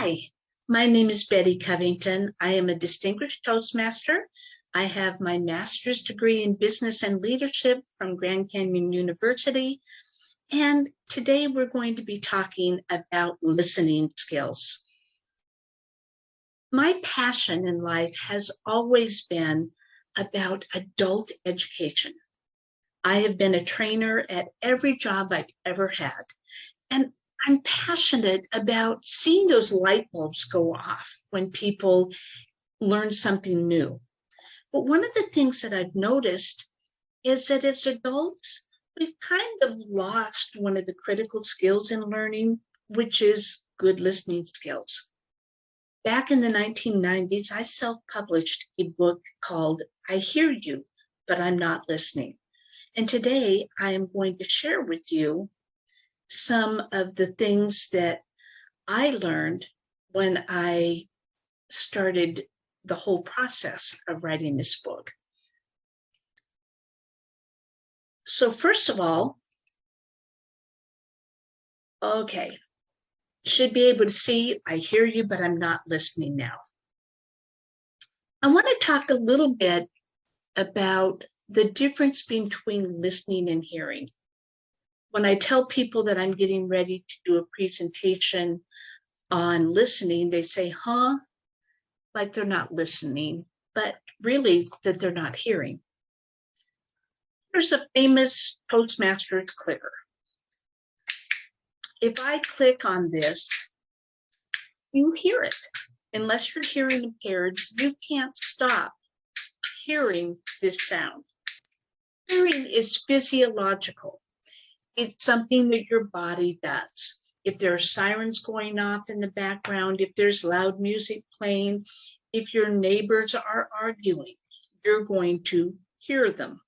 Hi, my name is Betty Covington. I am a distinguished Toastmaster. I have my master's degree in business and leadership from Grand Canyon University. And today we're going to be talking about listening skills. My passion in life has always been about adult education. I have been a trainer at every job I've ever had. And I'm passionate about seeing those light bulbs go off when people learn something new. But one of the things that I've noticed is that as adults, we've kind of lost one of the critical skills in learning, which is good listening skills. Back in the 1990s, I self-published a book called I Hear You, But I'm Not Listening. And today I am going to share with you some of the things that I learned when I started the whole process of writing this book. So first of all, okay, should be able to see, I hear you, but I'm not listening now. I want to talk a little bit about the difference between listening and hearing. When I tell people that I'm getting ready to do a presentation on listening, they say, huh? Like they're not listening, but really that they're not hearing. There's a famous Toastmasters clicker. If I click on this, you hear it. Unless you're hearing impaired, you can't stop hearing this sound. Hearing is physiological. It's something that your body does. If there are sirens going off in the background, if there's loud music playing, if your neighbors are arguing, you're going to hear them.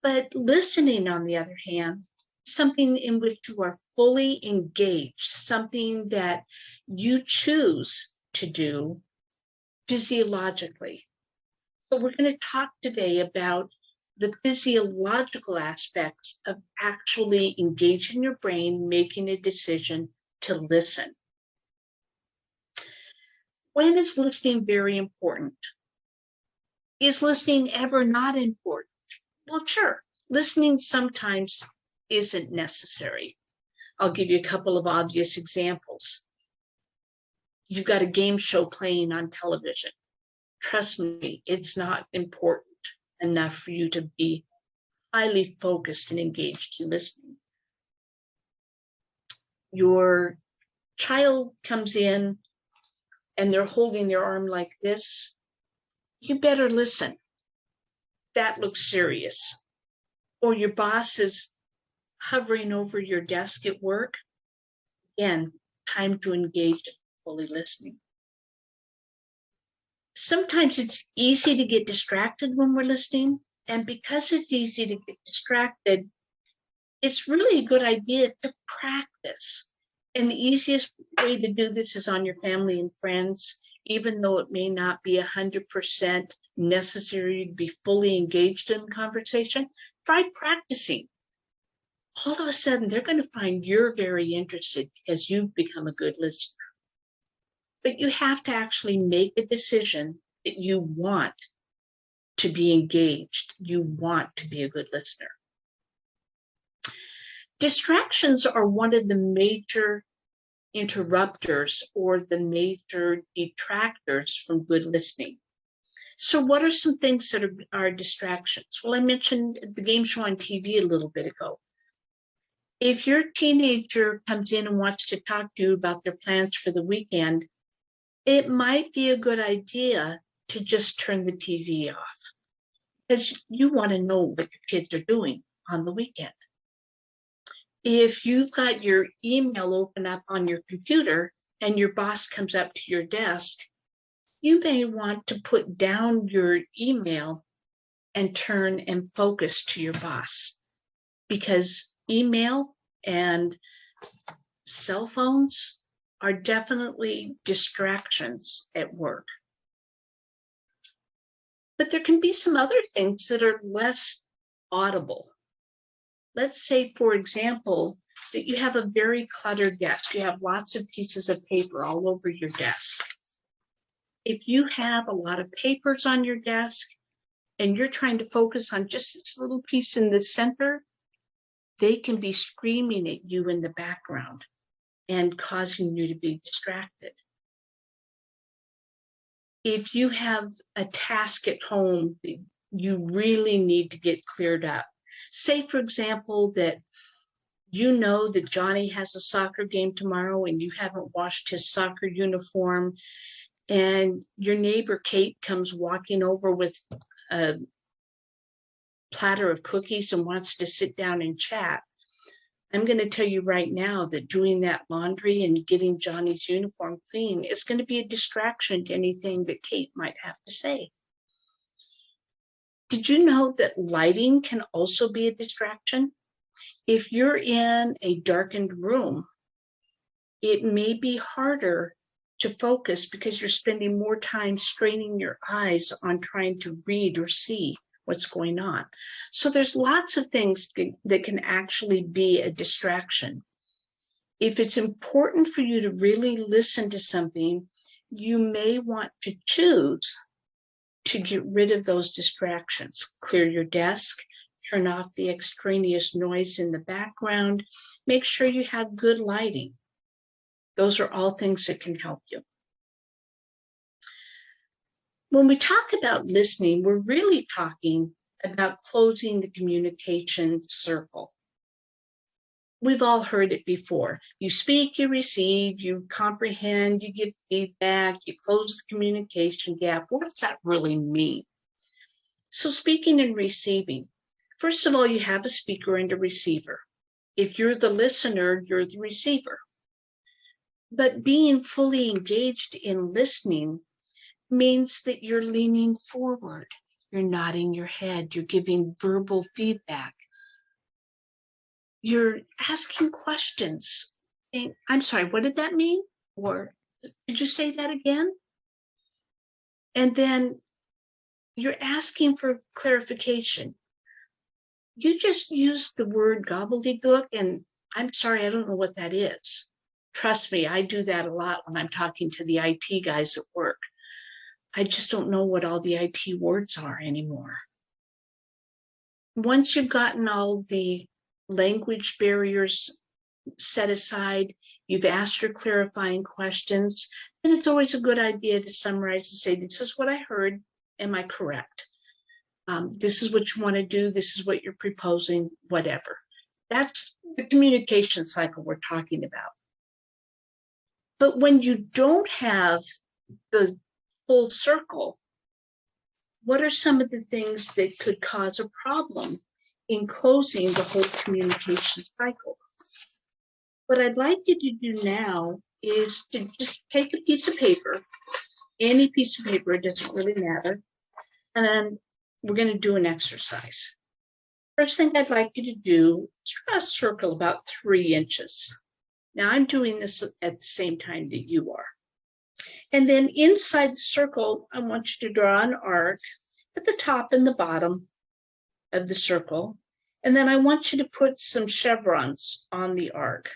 But listening, on the other hand, is something in which you are fully engaged, something that you choose to do physiologically. So we're going to talk today about the physiological aspects of actually engaging your brain, making a decision to listen. When is listening very important? Is listening ever not important? Well, sure, listening sometimes isn't necessary. I'll give you a couple of obvious examples. You've got a game show playing on television. Trust me, it's not important enough for you to be highly focused and engaged in listening. Your child comes in and they're holding their arm like this. You better listen. That looks serious. Or your boss is hovering over your desk at work. Again, time to engage in fully listening. Sometimes it's easy to get distracted when we're listening. And because it's easy to get distracted, it's really a good idea to practice. And the easiest way to do this is on your family and friends, even though it may not be 100% necessary to be fully engaged in conversation. Try practicing. All of a sudden, they're going to find you're very interested because you've become a good listener. But you have to actually make a decision that you want to be engaged. You want to be a good listener. Distractions are one of the major interrupters or the major detractors from good listening. So what are some things that are distractions? Well, I mentioned the game show on TV a little bit ago. If your teenager comes in and wants to talk to you about their plans for the weekend, it might be a good idea to just turn the TV off because you want to know what your kids are doing on the weekend. If you've got your email open up on your computer and your boss comes up to your desk, you may want to put down your email and turn and focus to your boss, because email and cell phones are definitely distractions at work. But there can be some other things that are less audible. Let's say, for example, that you have a very cluttered desk. You have lots of pieces of paper all over your desk. If you have a lot of papers on your desk and you're trying to focus on just this little piece in the center, they can be screaming at you in the background and causing you to be distracted. If you have a task at home that you really need to get cleared up, say, for example, that you know that Johnny has a soccer game tomorrow and you haven't washed his soccer uniform, and your neighbor Kate comes walking over with a platter of cookies and wants to sit down and chat. I'm going to tell you right now that doing that laundry and getting Johnny's uniform clean is going to be a distraction to anything that Kate might have to say. Did you know that lighting can also be a distraction? If you're in a darkened room, it may be harder to focus because you're spending more time straining your eyes on trying to read or see what's going on. So there's lots of things that can actually be a distraction. If it's important for you to really listen to something, you may want to choose to get rid of those distractions. Clear your desk, turn off the extraneous noise in the background, make sure you have good lighting. Those are all things that can help you. When we talk about listening, we're really talking about closing the communication circle. We've all heard it before. You speak, you receive, you comprehend, you give feedback, you close the communication gap. What does that really mean? So speaking and receiving, first of all, you have a speaker and a receiver. If you're the listener, you're the receiver. But being fully engaged in listening means that you're leaning forward, you're nodding your head, you're giving verbal feedback. You're asking questions. I'm sorry, what did that mean? Or did you say that again? And then you're asking for clarification. You just used the word gobbledygook, and I'm sorry, I don't know what that is. Trust me, I do that a lot when I'm talking to the IT guys at work. I just don't know what all the IT words are anymore. Once you've gotten all the language barriers set aside, you've asked your clarifying questions, then it's always a good idea to summarize and say, this is what I heard, am I correct? This is what you want to do, this is what you're proposing, whatever. That's the communication cycle we're talking about. But when you don't have the full circle, what are some of the things that could cause a problem in closing the whole communication cycle? What I'd like you to do now is to just take a piece of paper, any piece of paper, it doesn't really matter, and we're going to do an exercise. First thing I'd like you to do is draw a circle about 3 inches. Now I'm doing this at the same time that you are. And then inside the circle, I want you to draw an arc at the top and the bottom of the circle. And then I want you to put some chevrons on the arc.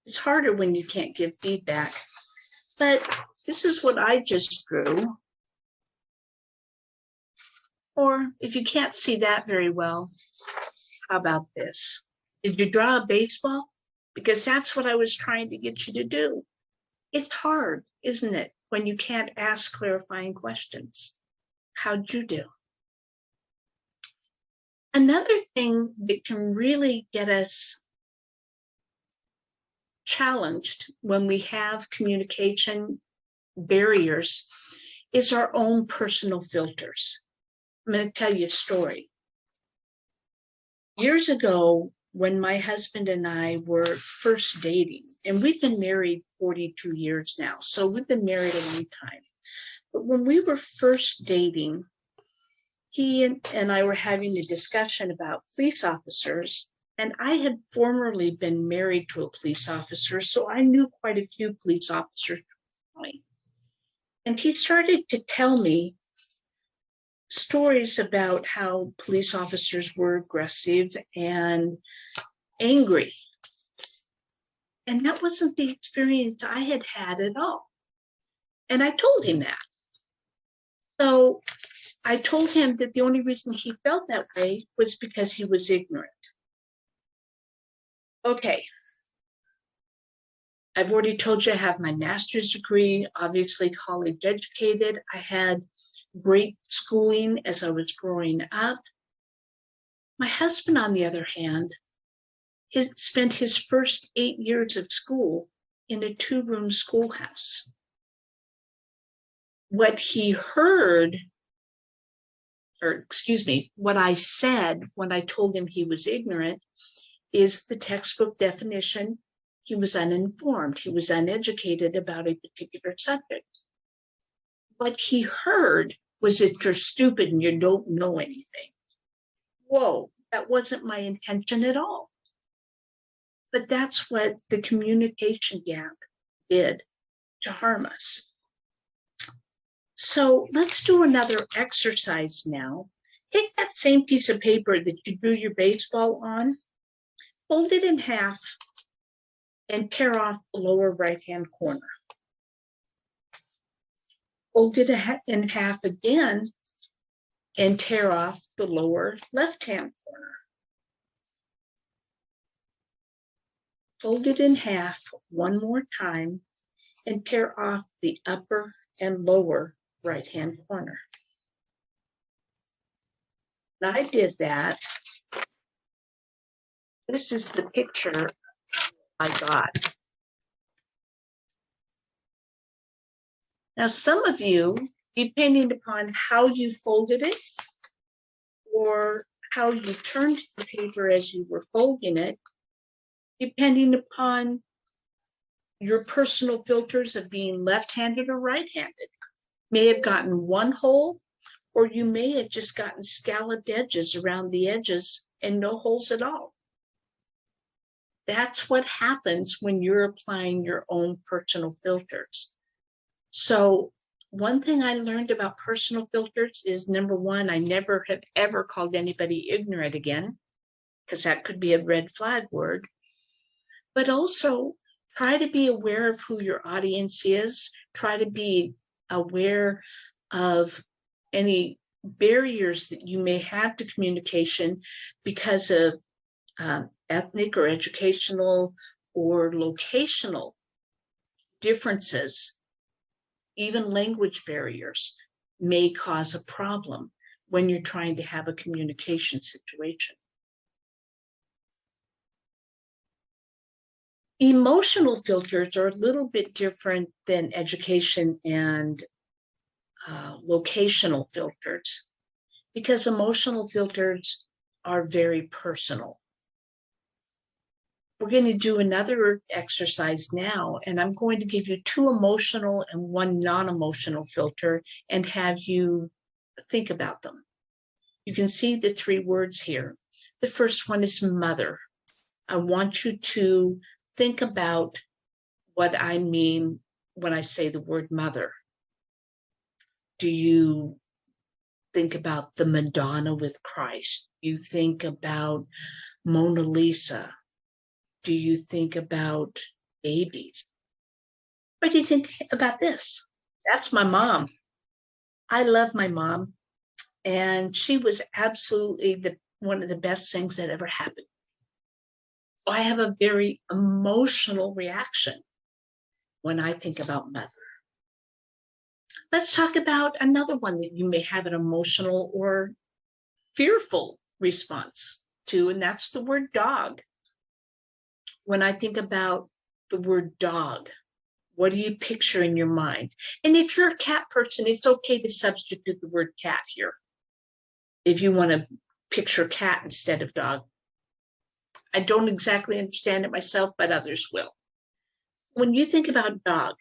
It's harder when you can't give feedback, but this is what I just drew. Or if you can't see that very well, how about this? Did you draw a baseball? Because that's what I was trying to get you to do. It's hard, isn't it, when you can't ask clarifying questions? How'd you do? Another thing that can really get us challenged when we have communication barriers is our own personal filters. I'm going to tell you a story. Years ago, when my husband and I were first dating, and we've been married 42 years now, so we've been married a long time. But when we were first dating, he and I were having a discussion about police officers, and I had formerly been married to a police officer, so I knew quite a few police officers. And he started to tell me stories about how police officers were aggressive and angry. And that wasn't the experience I had had at all. And I told him that. So I told him that the only reason he felt that way was because he was ignorant. Okay. I've already told you I have my master's degree, obviously college educated. I had great schooling as I was growing up. My husband, on the other hand, spent his first 8 years of school in a 2-room schoolhouse. What he heard, what I said when I told him he was ignorant is the textbook definition. He was uninformed. He was uneducated about a particular subject. What he heard was that you're stupid and you don't know anything. Whoa, that wasn't my intention at all. But that's what the communication gap did to harm us. So let's do another exercise now. Take that same piece of paper that you drew your baseball on, fold it in half, and tear off the lower right-hand corner. Fold it in half again and tear off the lower left-hand corner. Fold it in half one more time and tear off the upper and lower right-hand corner. And I did that. This is the picture I got. Now, some of you, depending upon how you folded it or how you turned the paper as you were folding it, depending upon your personal filters of being left-handed or right-handed, may have gotten one hole, or you may have just gotten scalloped edges around the edges and no holes at all. That's what happens when you're applying your own personal filters. So one thing I learned about personal filters is, number one, I never have ever called anybody ignorant again, because that could be a red flag word. But also try to be aware of who your audience is. Try to be aware of any barriers that you may have to communication because of ethnic or educational or locational differences. Even language barriers may cause a problem when you're trying to have a communication situation. Emotional filters are a little bit different than education and locational filters, because emotional filters are very personal. We're going to do another exercise now, and I'm going to give you 2 emotional and 1 non-emotional filter and have you think about them. You can see the 3 words here. The first one is mother. I want you to think about what I mean when I say the word mother. Do you think about the Madonna with Christ? You think about Mona Lisa? Do you think about babies? Or do you think about this? That's my mom. I love my mom, and she was absolutely one of the best things that ever happened. I have a very emotional reaction when I think about mother. Let's talk about another one that you may have an emotional or fearful response to, and that's the word dog. When I think about the word dog, what do you picture in your mind? And if you're a cat person, it's okay to substitute the word cat here if you want to picture cat instead of dog. I don't exactly understand it myself, but others will. When you think about dog,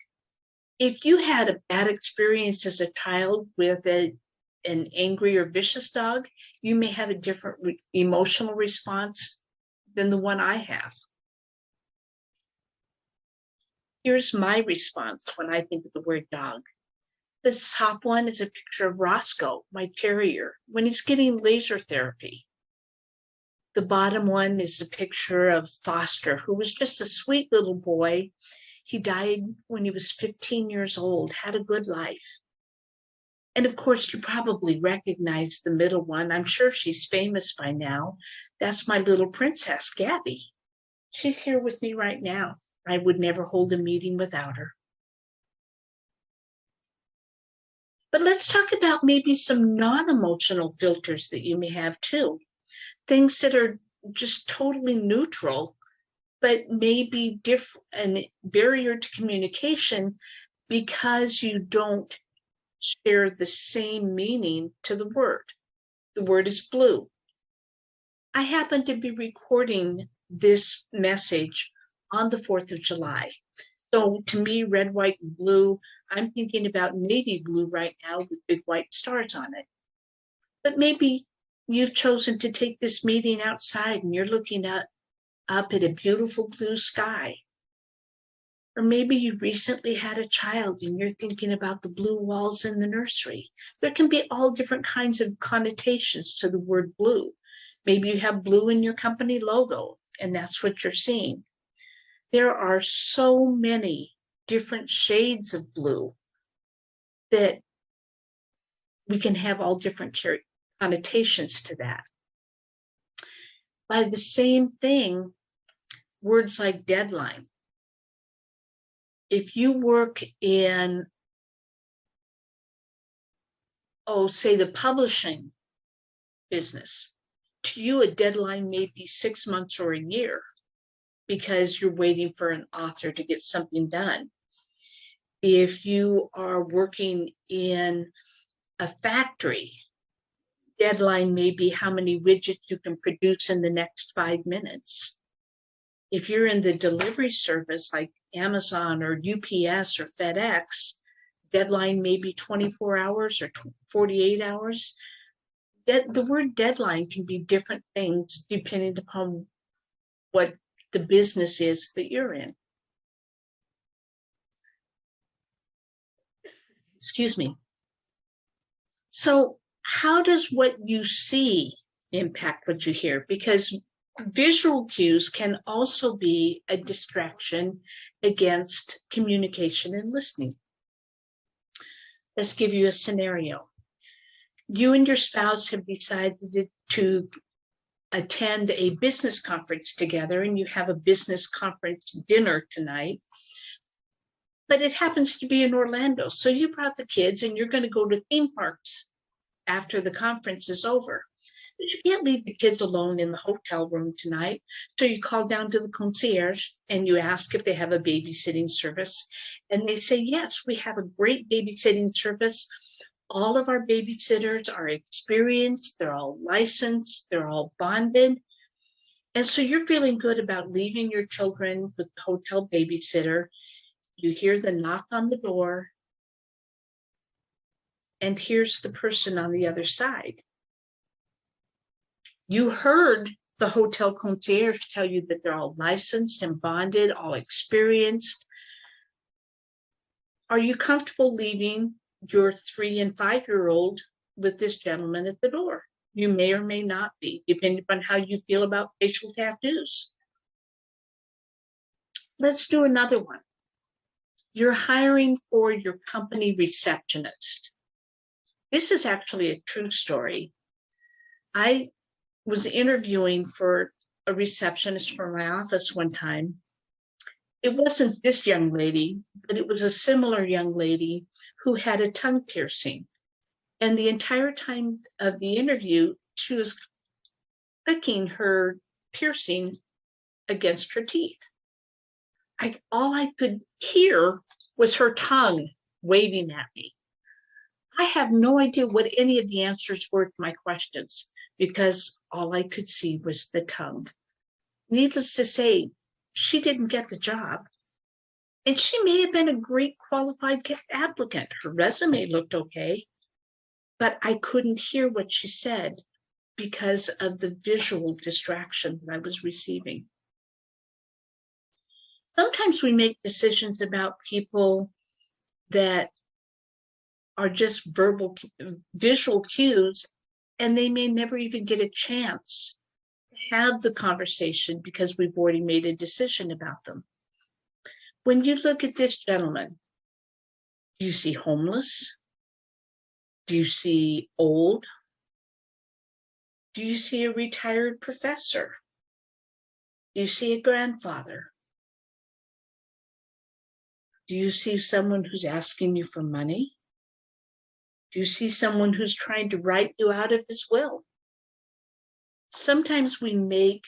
if you had a bad experience as a child with an angry or vicious dog, you may have a different emotional response than the one I have. Here's my response when I think of the word dog. This top one is a picture of Roscoe, my terrier, when he's getting laser therapy. The bottom one is a picture of Foster, who was just a sweet little boy. He died when he was 15 years old, had a good life. And of course, you probably recognize the middle one. I'm sure she's famous by now. That's my little princess, Gabby. She's here with me right now. I would never hold a meeting without her. But let's talk about maybe some non-emotional filters that you may have too. Things that are just totally neutral, but maybe a barrier to communication because you don't share the same meaning to the word. The word is blue. I happen to be recording this message on the 4th of July. So to me, red, white, and blue, I'm thinking about navy blue right now with big white stars on it. But maybe you've chosen to take this meeting outside and you're looking up at a beautiful blue sky. Or maybe you recently had a child and you're thinking about the blue walls in the nursery. There can be all different kinds of connotations to the word blue. Maybe you have blue in your company logo and that's what you're seeing. There are so many different shades of blue that we can have all different connotations to that. By the same thing, words like deadline. If you work in, say the publishing business, to you a deadline may be 6 months or a year because you're waiting for an author to get something done. If you are working in a factory, deadline may be how many widgets you can produce in the next 5 minutes. If you're in the delivery service like Amazon or UPS or FedEx, deadline may be 24 hours or 48 hours. The word deadline can be different things depending upon what the business is that you're in. Excuse me. So how does what you see impact what you hear? Because visual cues can also be a distraction against communication and listening. Let's give you a scenario. You and your spouse have decided to attend a business conference together and you have a business conference dinner tonight, but it happens to be in Orlando. So you brought the kids and you're going to go to theme parks after the conference is over. But you can't leave the kids alone in the hotel room tonight. So you call down to the concierge and you ask if they have a babysitting service. And they say, yes, we have a great babysitting service. All of our babysitters are experienced, they're all licensed, they're all bonded. And so you're feeling good about leaving your children with the hotel babysitter. You hear the knock on the door, and here's the person on the other side. You heard the hotel concierge tell you that they're all licensed and bonded, all experienced. Are you comfortable leaving your 3 and 5-year-old with this gentleman at the door? You may or may not be, depending on how you feel about facial tattoos. Let's do another one. You're hiring for your company receptionist. This is actually a true story. I was interviewing for a receptionist for my office one time. It wasn't this young lady, but it was a similar young lady who had a tongue piercing. And the entire time of the interview, she was clicking her piercing against her teeth. All I could hear was her tongue waving at me. I have no idea what any of the answers were to my questions because all I could see was the tongue. Needless to say, she didn't get the job. And she may have been a great qualified applicant. Her resume looked okay, but I couldn't hear what she said because of the visual distraction that I was receiving. Sometimes we make decisions about people that are just visual cues, and they may never even get a chance to have the conversation because we've already made a decision about them. When you look at this gentleman, do you see homeless? Do you see old? Do you see a retired professor? Do you see a grandfather? Do you see someone who's asking you for money? Do you see someone who's trying to write you out of his will? Sometimes we make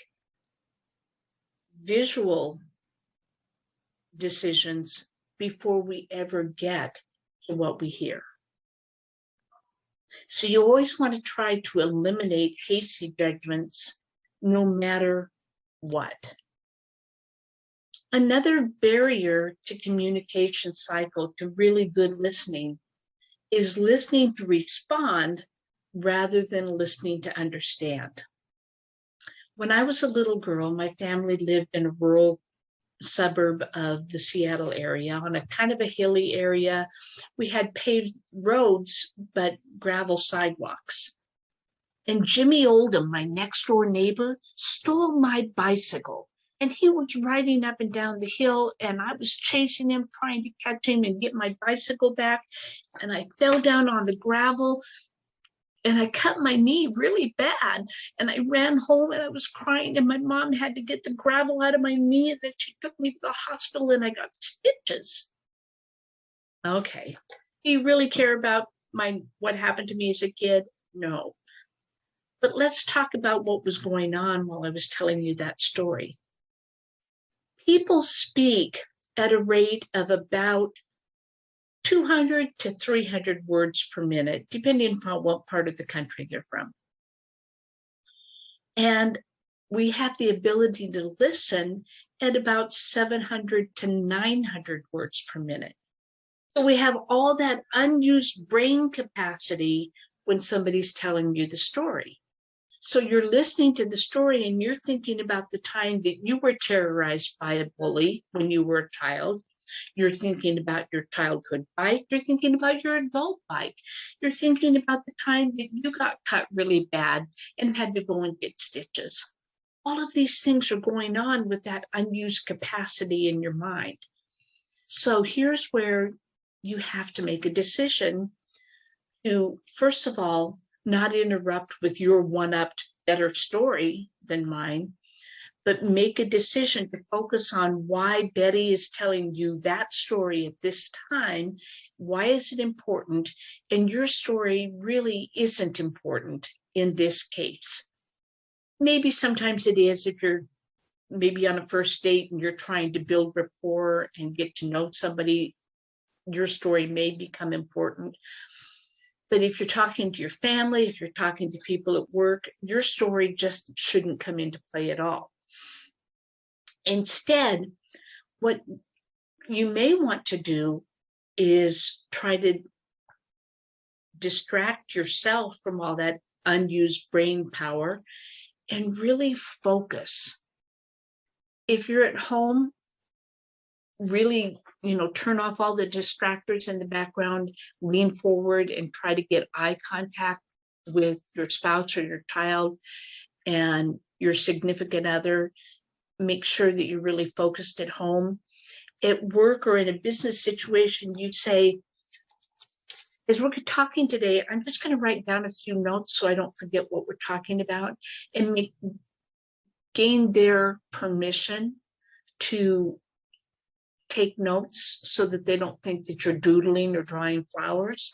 visual decisions before we ever get to what we hear. So you always want to try to eliminate hasty judgments no matter what. Another barrier to communication cycle to really good listening is listening to respond rather than listening to understand. When I was a little girl, my family lived in a rural suburb of the Seattle area on a kind of a hilly area. We had paved roads, but gravel sidewalks. And Jimmy Oldham, my next door neighbor, stole my bicycle. And he was riding up and down the hill, and I was chasing him, trying to catch him and get my bicycle back. And I fell down on the gravel, and I cut my knee really bad. And I ran home, and I was crying, and my mom had to get the gravel out of my knee, and then she took me to the hospital, and I got stitches. Okay. Do you really care about what happened to me as a kid? No. But let's talk about what was going on while I was telling you that story. People speak at a rate of about 200 to 300 words per minute, depending upon what part of the country they're from. And we have the ability to listen at about 700 to 900 words per minute. So we have all that unused brain capacity when somebody's telling you the story. So you're listening to the story and you're thinking about the time that you were terrorized by a bully when you were a child. You're thinking about your childhood bike. You're thinking about your adult bike. You're thinking about the time that you got cut really bad and had to go and get stitches. All of these things are going on with that unused capacity in your mind. So here's where you have to make a decision to, first of all, not interrupt with your one-upped better story than mine, but make a decision to focus on why Betty is telling you that story at this time. Why is it important? And your story really isn't important in this case. Maybe sometimes it is if you're maybe on a first date and you're trying to build rapport and get to know somebody, your story may become important. But if you're talking to your family, if you're talking to people at work, your story just shouldn't come into play at all. Instead, what you may want to do is try to distract yourself from all that unused brain power and really focus. If you're at home, really, turn off all the distractors in the background, lean forward and try to get eye contact with your spouse or your child and your significant other. Make sure that you're really focused at home. At work or in a business situation, you'd say, as we're talking today, I'm just going to write down a few notes so I don't forget what we're talking about, and gain their permission to take notes so that they don't think that you're doodling or drawing flowers.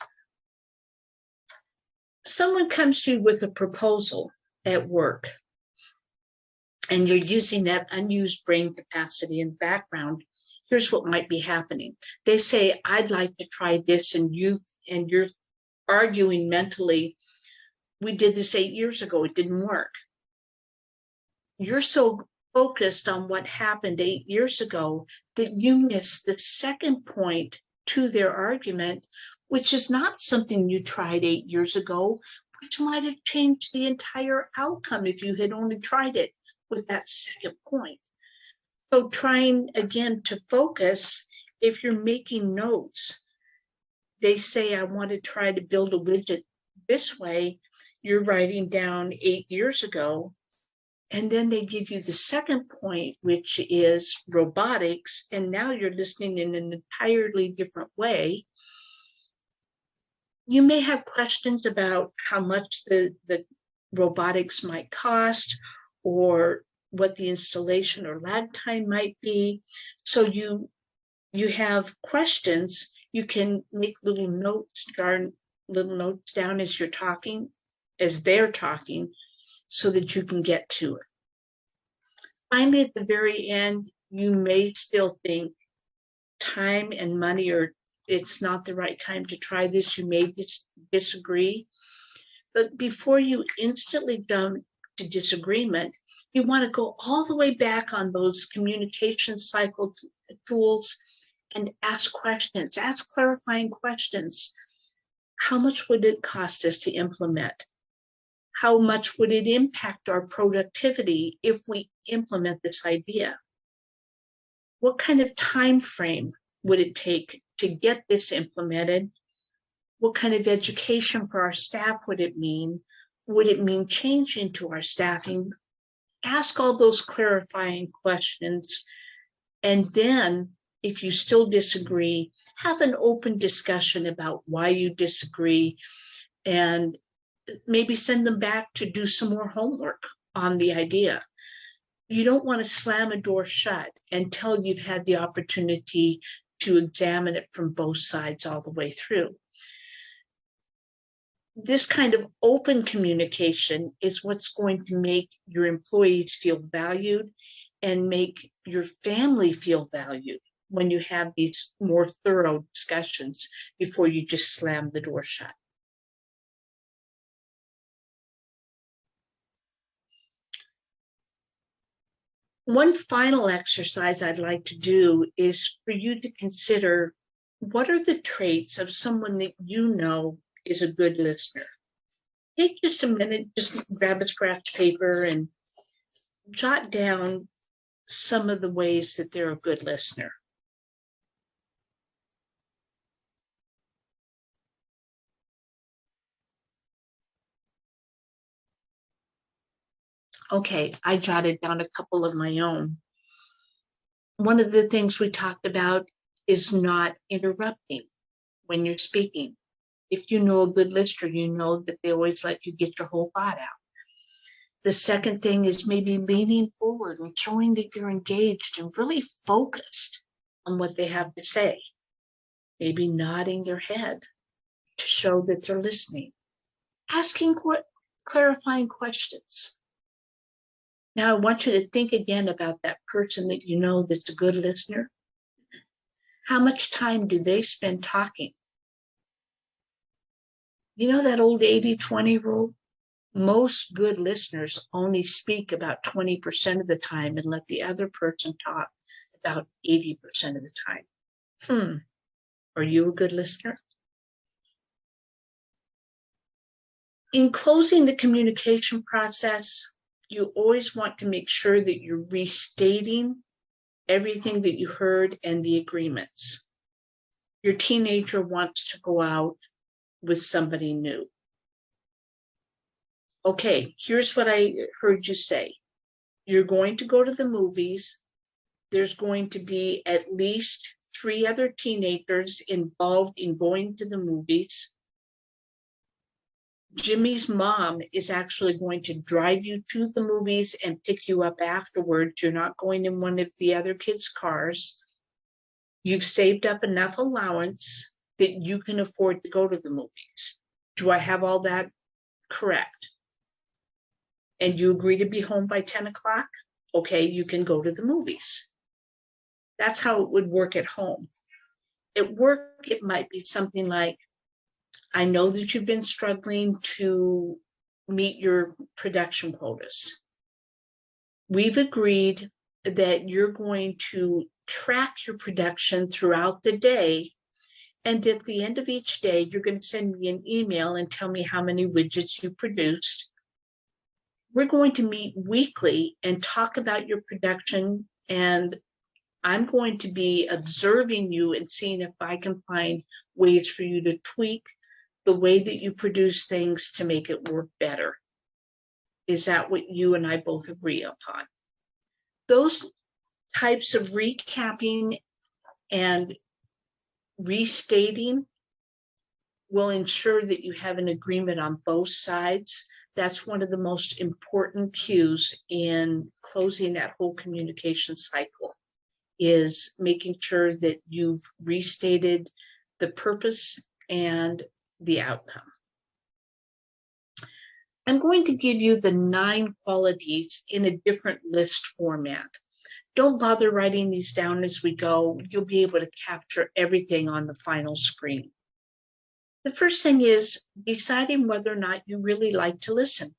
Someone comes to you with a proposal at work, and you're using that unused brain capacity in the background. Here's what might be happening. They say, I'd like to try this, and you're arguing mentally, we did this 8 years ago, it didn't work. You're so focused on what happened 8 years ago that you miss the second point to their argument, which is not something you tried 8 years ago, which might have changed the entire outcome if you had only tried it with that second point. So trying again to focus, if you're making notes, they say, I want to try to build a widget this way, you're writing down 8 years ago. And then they give you the second point, which is robotics. And now you're listening in an entirely different way. You may have questions about how much the robotics might cost, or what the installation or lag time might be. So you have questions. You can make little notes down as you're talking, as they're talking, so that you can get to it. Finally, at the very end, you may still think time and money, or it's not the right time to try this. You may disagree. But before you instantly jump to disagreement, you want to go all the way back on those communication cycle tools and ask questions, ask clarifying questions. How much would it cost us to implement? How much would it impact our productivity if we implement this idea? What kind of time frame would it take to get this implemented? What kind of education for our staff would it mean? Would it mean changing to our staffing? Ask all those clarifying questions. And then, if you still disagree, have an open discussion about why you disagree, and maybe send them back to do some more homework on the idea. You don't want to slam a door shut until you've had the opportunity to examine it from both sides all the way through. This kind of open communication is what's going to make your employees feel valued and make your family feel valued when you have these more thorough discussions before you just slam the door shut. One final exercise I'd like to do is for you to consider, what are the traits of someone that you know is a good listener? Take just a minute, just grab a scratch paper and jot down some of the ways that they're a good listener. Okay, I jotted down a couple of my own. One of the things we talked about is not interrupting when you're speaking. If you know a good listener, you know that they always let you get your whole thought out. The second thing is maybe leaning forward and showing that you're engaged and really focused on what they have to say. Maybe nodding their head to show that they're listening. Asking clarifying questions. Now, I want you to think again about that person that you know that's a good listener. How much time do they spend talking? You know that old 80-20 rule? Most good listeners only speak about 20% of the time and let the other person talk about 80% of the time. Are you a good listener? In closing the communication process, you always want to make sure that you're restating everything that you heard and the agreements. Your teenager wants to go out with somebody new. Okay, here's what I heard you say. You're going to go to the movies. There's going to be at least 3 other teenagers involved in going to the movies. Jimmy's mom is actually going to drive you to the movies and pick you up afterwards. You're not going in one of the other kids' cars. You've saved up enough allowance that you can afford to go to the movies. Do I have all that correct? And you agree to be home by 10 o'clock? Okay, you can go to the movies. That's how it would work at home. At work, it might be something like, I know that you've been struggling to meet your production quotas. We've agreed that you're going to track your production throughout the day, and at the end of each day, you're going to send me an email and tell me how many widgets you produced. We're going to meet weekly and talk about your production, and I'm going to be observing you and seeing if I can find ways for you to tweak the way that you produce things to make it work better. Is that what you and I both agree upon? Those types of recapping and restating will ensure that you have an agreement on both sides. That's one of the most important cues in closing that whole communication cycle, is making sure that you've restated the purpose and the outcome. I'm going to give you the 9 qualities in a different list format. Don't bother writing these down as we go. You'll be able to capture everything on the final screen. The first thing is deciding whether or not you really like to listen.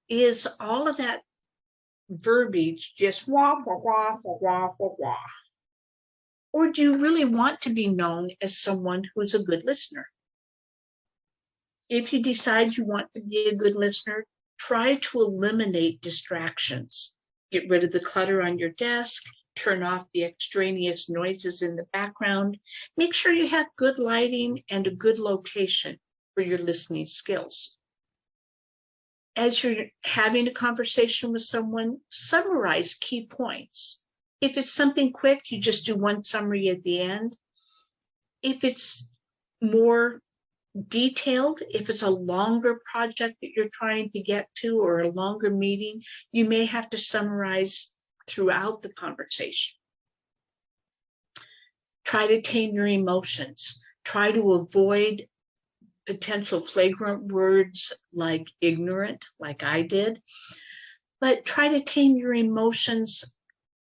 Is all of that verbiage just wah, wah, wah, wah, wah, wah, wah? Or do you really want to be known as someone who's a good listener? If you decide you want to be a good listener, try to eliminate distractions. Get rid of the clutter on your desk, turn off the extraneous noises in the background. Make sure you have good lighting and a good location for your listening skills. As you're having a conversation with someone, summarize key points. If it's something quick, you just do one summary at the end. If it's more detailed, if it's a longer project that you're trying to get to or a longer meeting, you may have to summarize throughout the conversation. Try to tame your emotions. Try to avoid potential flagrant words like ignorant, like I did, but try to tame your emotions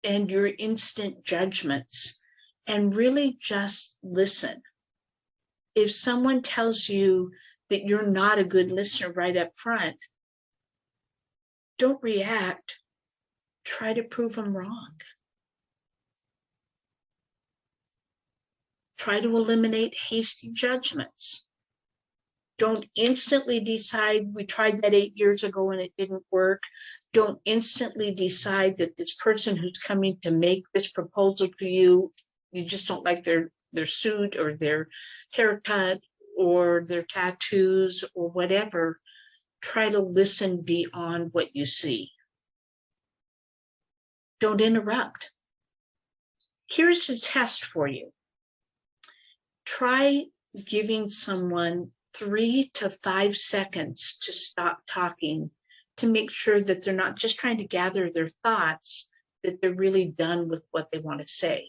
and your instant judgments and really just listen. If someone tells you that you're not a good listener right up front, don't react. Try to prove them wrong. Try to eliminate hasty judgments. Don't instantly decide, we tried that 8 years ago and it didn't work. Don't instantly decide that this person who's coming to make this proposal to you, you just don't like their suit or their haircut or their tattoos or whatever. Try to listen beyond what you see. Don't interrupt. Here's a test for you. Try giving someone 3 to 5 seconds to stop talking to make sure that they're not just trying to gather their thoughts, that they're really done with what they want to say.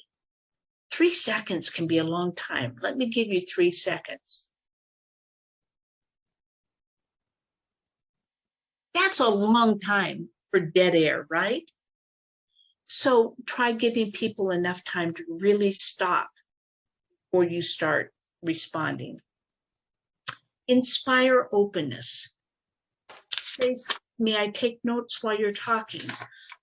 3 seconds can be a long time. Let me give you 3 seconds. That's a long time for dead air, right? So try giving people enough time to really stop before you start responding. Inspire openness. Say, may I take notes while you're talking?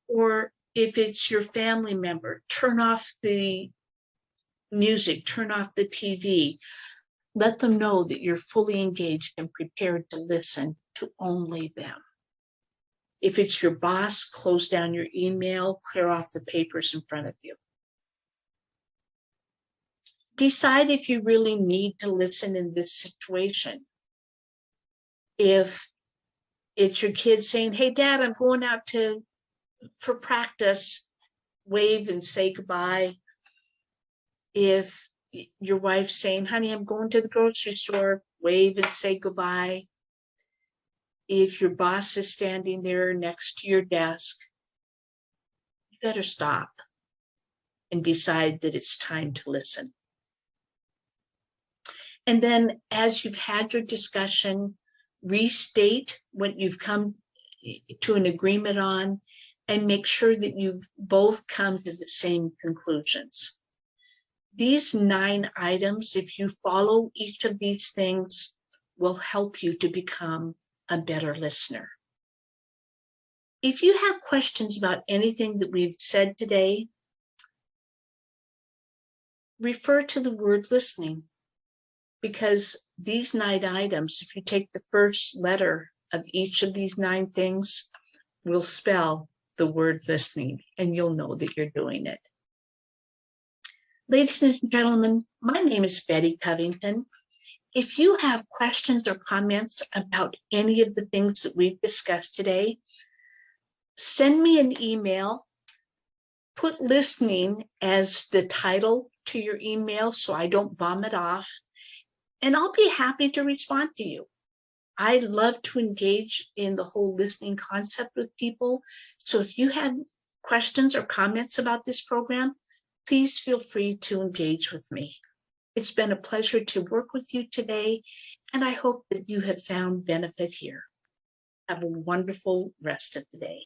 Or if it's your family member, turn off the music, turn off the TV. Let them know that you're fully engaged and prepared to listen to only them. If it's your boss, close down your email, clear off the papers in front of you. Decide if you really need to listen in this situation. If it's your kid saying, hey, Dad, I'm going out for practice, wave and say goodbye. If your wife's saying, honey, I'm going to the grocery store, wave and say goodbye. If your boss is standing there next to your desk, you better stop and decide that it's time to listen. And then as you've had your discussion, restate what you've come to an agreement on and make sure that you've both come to the same conclusions. These 9 items, if you follow each of these things, will help you to become a better listener. If you have questions about anything that we've said today, refer to the word listening, because these 9 items, if you take the first letter of each of these 9 things, will spell the word listening, and you'll know that you're doing it. Ladies and gentlemen, my name is Betty Covington. If you have questions or comments about any of the things that we've discussed today, send me an email. Put listening as the title to your email so I don't vomit off, and I'll be happy to respond to you. I love to engage in the whole listening concept with people. So if you have questions or comments about this program, please feel free to engage with me. It's been a pleasure to work with you today, and I hope that you have found benefit here. Have a wonderful rest of the day.